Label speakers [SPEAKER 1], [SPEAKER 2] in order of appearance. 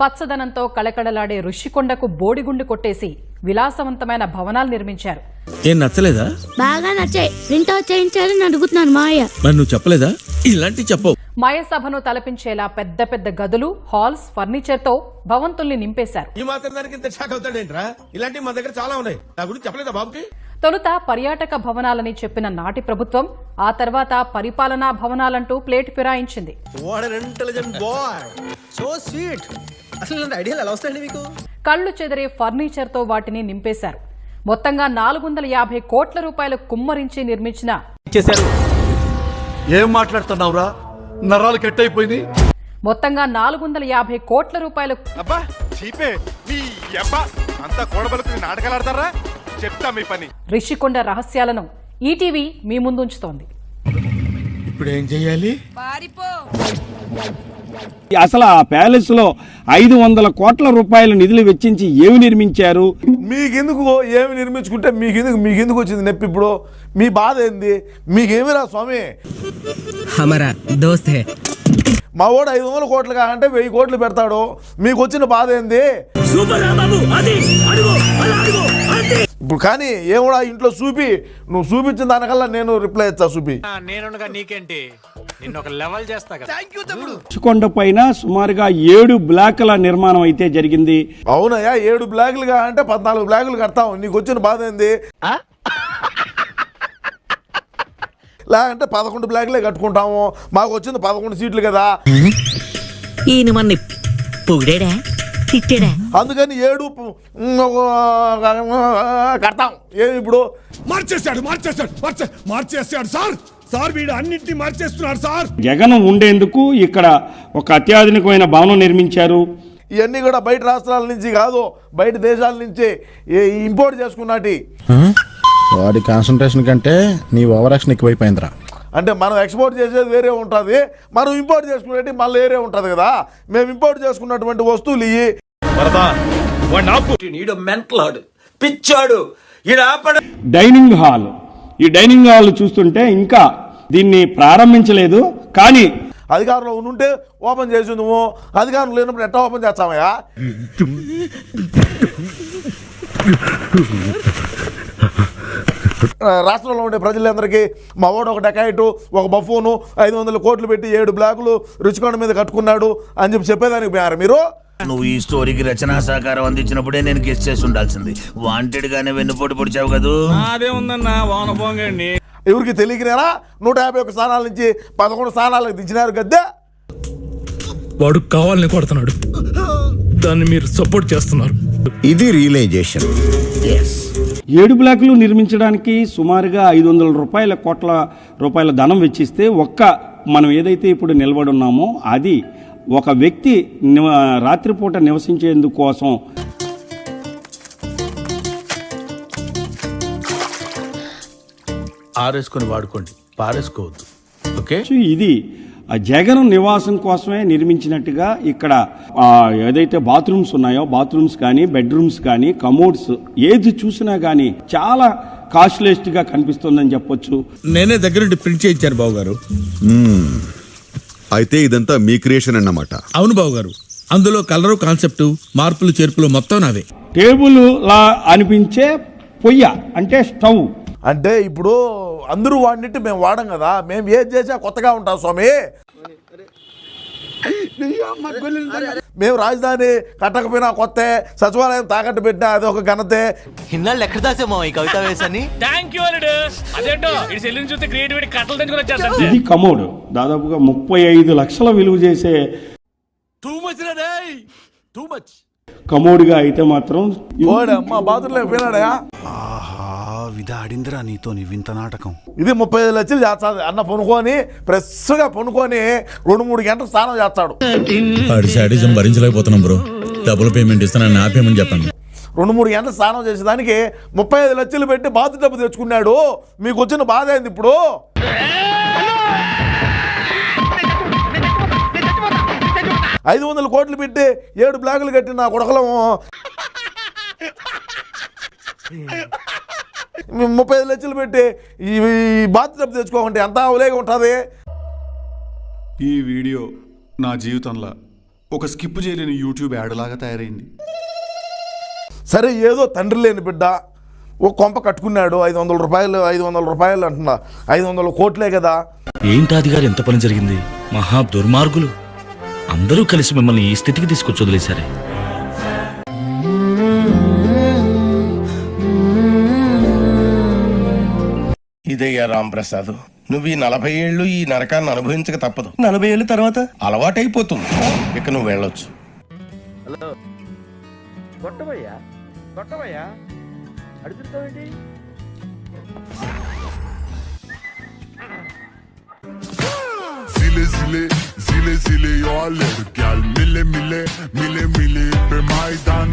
[SPEAKER 1] పచ్చదనంతో కళకళలాడే ఋషికొండకు బోడిగుండు కొట్టేసి విలాసవంతమైన భవనాలు నిర్మించారు.
[SPEAKER 2] ఏం నచ్చలేదా?
[SPEAKER 3] బాగా నచ్చాయి. ప్రింట్ అవుట్ చేయించాలని అడుగుతున్నాను మాయ.
[SPEAKER 2] మరి నువ్వు చెప్పలేదా? ఇలాంటి చెప్పవు.
[SPEAKER 1] మాయ సభను తలపించేలా పెద్ద పెద్ద గదులు, హాల్స్, ఫర్నిచర్ తో భవంతుల్ని నింపేశారు.
[SPEAKER 4] ఈ మాత్రం దానికి ఇంత షాక్ అవుతాడేంట్రా? ఇలాంటివి మా దగ్గర చాలా ఉన్నాయి. నా గురించి చెప్పలేదా బాబుకి?
[SPEAKER 1] తొలుత పర్యాటక భవనాలని చెప్పిన నాటి ప్రభుత్వం ఆ తర్వాత పరిపాలనా భవనాలంటూ ప్లేట్ ఫిరాయించింది. కళ్లు చెదిరే ఫర్నిచర్ తో వాటిని నింపేశారు. మొత్తంగా 450 కోట్ల రూపాయలు కుమ్మరించి నిర్మించిన
[SPEAKER 5] ఏం మాట్లాడుతున్నావురా? నరాలు కట్ అయిపోయింది.
[SPEAKER 1] మొత్తంగా 450 కోట్ల రూపాయలు రిషికొండ రహస్యాలను ఈటీవీ మీ ముందుంచుతోంది.
[SPEAKER 2] ఇప్పుడు ఏం చెయ్యాలి?
[SPEAKER 6] అసలు ఆ ప్యాలెస్ లో 500 కోట్ల రూపాయల నిధులు వెచ్చించి ఏమి నిర్మించారు?
[SPEAKER 5] మీకెందుకు ఏమి నిర్మించుకుంటే మీకెందుకు వచ్చింది నొప్పి? ఇప్పుడు మీ బాధ ఏంది? మీకేమి రా స్వామి?
[SPEAKER 7] హమారా దోస్త్ హై.
[SPEAKER 5] మా వాడు 500 కోట్లు కాకంటే 1000 కోట్లు పెడతాడు. మీకు వచ్చిన బాధ ఏంది? ఇప్పుడు కానీ ఏమోడా ఇంట్లో చూపి నువ్వు చూపించిన దానికల్లా నేను రిప్లై ఇచ్చా. చూపి
[SPEAKER 8] నీకేంటి, నిన్న ఒక లెవెల్ చేస్తా కదా.
[SPEAKER 6] ఋషికొండ పైన సుమారుగా 7 బ్లాకుల నిర్మాణం అయితే జరిగింది.
[SPEAKER 5] అవునయ్యా, 7 బ్లాకులు కాకంటే 14 బ్లాకులు కడతాం. నీకు వచ్చిన బాధ ఏంది? లేకంటే 11 బ్లాకులే కట్టుకుంటాము. మాకు వచ్చింది 11 సీట్లు కదా.
[SPEAKER 7] ఈయన మన పొగిడా తిట్టాడా?
[SPEAKER 5] అందుకని 7 కడతాం. ఏమి ఇప్పుడు
[SPEAKER 4] మార్చేస్తాడు సార్ వీడు అన్నింటినీ మార్చేస్తున్నాడు సార్.
[SPEAKER 6] జగన్ ఉండేందుకు ఇక్కడ ఒక అత్యాధునికమైన భవనం నిర్మించారు.
[SPEAKER 5] ఇవన్నీ కూడా బయట రాష్ట్రాల నుంచి కాదు, బయట దేశాల నుంచి ఇంపోర్ట్ చేసుకున్నటి.
[SPEAKER 9] వాడి కాన్సన్ట్రేషన్ కంటే నీ ఓవర్ యాక్షన్ ఎక్కువైపోయిందిరా.
[SPEAKER 5] అంటే మనం ఎక్స్పోర్ట్ చేసేది వేరే ఉంటుంది, మనం ఇంపోర్ట్ చేసుకునేది మళ్ళీ వేరే ఉంటుంది కదా. మేము ఇంపోర్ట్ చేసుకున్నటువంటి వస్తువులు ఇవి.
[SPEAKER 6] డైనింగ్ హాల్, ఈ డైనింగ్ హాల్ చూస్తుంటే ఇంకా దీన్ని ప్రారంభించలేదు. కానీ
[SPEAKER 5] అధికారంలో ఉంటే ఓపెన్ చేసి నువ్వు అధికారం లేనప్పుడు ఎట్లా ఓపెన్ చేస్తామయ్యా? రాష్ట్రంలో ఉండే ప్రజలందరికీ మా వాడు ఒక డెకాయిటు, ఒక బఫూను 500 కోట్లు పెట్టి 7 బ్లాకులు రుచికొండ మీద కట్టుకున్నాడు అని చెప్పేదానికి పోయారు మీరు.
[SPEAKER 2] నువ్వు ఈ స్టోరీకి రచనా సహకారం అందించినప్పుడే నేను గెస్ట్ చేసి ఉండాల్సింది. వాంటెడ్ గానే వెన్నుపోటు పొడిచావు కదా.
[SPEAKER 8] అదే ఉందన్నా వానపోంగండి.
[SPEAKER 5] ఎవరికి తెలియకనేనా 151 స్థానాల నుంచి 11 స్థానాలకు దించినారు గద్దె.
[SPEAKER 8] వాడు కావాలని కొడుతున్నాడు, దాన్ని మీరు సపోర్ట్ చేస్తున్నారు.
[SPEAKER 9] ఇది రియలైజేషన్.
[SPEAKER 6] 7 బ్లాకులు నిర్మించడానికి సుమారుగా 500 కోట్ల రూపాయల ధనం వెచ్చిస్తే మనం ఏదైతే ఇప్పుడు నిలబడి ఉన్నామో అది ఒక వ్యక్తి రాత్రిపూట నివసించేందుకు కోసం
[SPEAKER 2] ఆరేసుకొని వాడుకోండి, పారేసుకోవద్దు. ఓకే,
[SPEAKER 6] ఇది జగన్ నివాసం కోసమే నిర్మించినట్టుగా ఇక్కడ ఏదైతే బాత్రూమ్స్ ఉన్నాయో బాత్రూమ్స్ కానీ బెడ్రూమ్స్ కానీ కమోడ్స్ ఏది చూసినా కానీ చాలా కాస్ట్లీస్ట్ గా కనిపిస్తుందని చెప్పొచ్చు.
[SPEAKER 2] నేనే దగ్గరుండి ప్రింట్ చేయించాను బాబు గారు.
[SPEAKER 9] అయితే ఇదంతా మీ క్రియేషన్ అన్నమాట.
[SPEAKER 2] అవును బాబు గారు, అందులో కలరు, కాన్సెప్ట్, మార్పులు చేర్పులు మొత్తం నావే.
[SPEAKER 6] టేబుల్ లా అనిపించే పొయ్య అంటే స్టవ్.
[SPEAKER 5] అంటే ఇప్పుడు అందరూ వాడినట్టు మేము వాడం కదా. మేము ఏది చేసా కొత్తగా ఉంటాం స్వామి. మేము రాజధాని కట్టకపోయినా కొత్త, సచివాలయం తాకట్టు పెట్టినా అది ఒక ఘనతే.
[SPEAKER 8] ఇన్నాళ్ళు ఎక్కడ దాసేమో ఈ కవిత వేసని.
[SPEAKER 6] ఇది కమోడ్ దాదాపుగా 35 లక్షల విలువ చేసే కమోడ్గా అయితే మాత్రం
[SPEAKER 5] అమ్మ బాత్రూంలో పోయినాడయా.
[SPEAKER 9] విధాడిందిరా నీతో నీ వింత నాటకం.
[SPEAKER 5] ఇది 35 లక్షలు చేస్తాడు అన్న. పొనుకొని ఫ్రెష్గా పొనుకొని 2-3 గంటలు స్నానం చేస్తాడు.
[SPEAKER 2] భరించలేకపోతున్నాం బ్రో, డబుల్ పేమెంట్ ఇస్తానని ఆపేమని చెప్పండి.
[SPEAKER 5] 2-3 గంటలు స్నానం చేసేదానికి 35 లక్షలు పెట్టి బాతు డబ్బు తెచ్చుకున్నాడు. మీకు వచ్చిన బాధ ఏంది ఇప్పుడు? 500 కోట్లు పెట్టి 7 బ్లాకులు కట్టి నా కొడకలం 35 లక్షలు పెట్టి ఈ బాతు డబ్బు తెచ్చుకోకుంటే ఎంత అవలేగా ఉంటుంది.
[SPEAKER 10] ఈ వీడియో నా జీవితంలో ఒక స్కిప్ చేయలేని యూట్యూబ్ యాడ్ లాగా తయారైంది.
[SPEAKER 5] సరే ఏదో తండ్రి లేని బిడ్డ ఓ కొంప కట్టుకున్నాడు, 500 రూపాయలు అంటున్నా, 500 కోట్లే కదా.
[SPEAKER 2] ఏంటాది గారు ఎంత పని జరిగింది? మహా దుర్మార్గులు అందరూ కలిసి మిమ్మల్ని ఈ స్థితికి తీసుకొచ్చి వదిలేశారే.
[SPEAKER 4] ఇదయ్యా రాంప్రసాద్, నువ్వు ఈ 40 ఏళ్ళు ఈ నరకాన్ని అనుభవించక తప్పదు. 40 ఏళ్ళ తర్వాత అలవాటైపోతుంది, ఇక నువ్వు వెళ్ళొచ్చు.
[SPEAKER 10] Zile, yo alerg, gel mile, mile, mile, mile pe Maidan.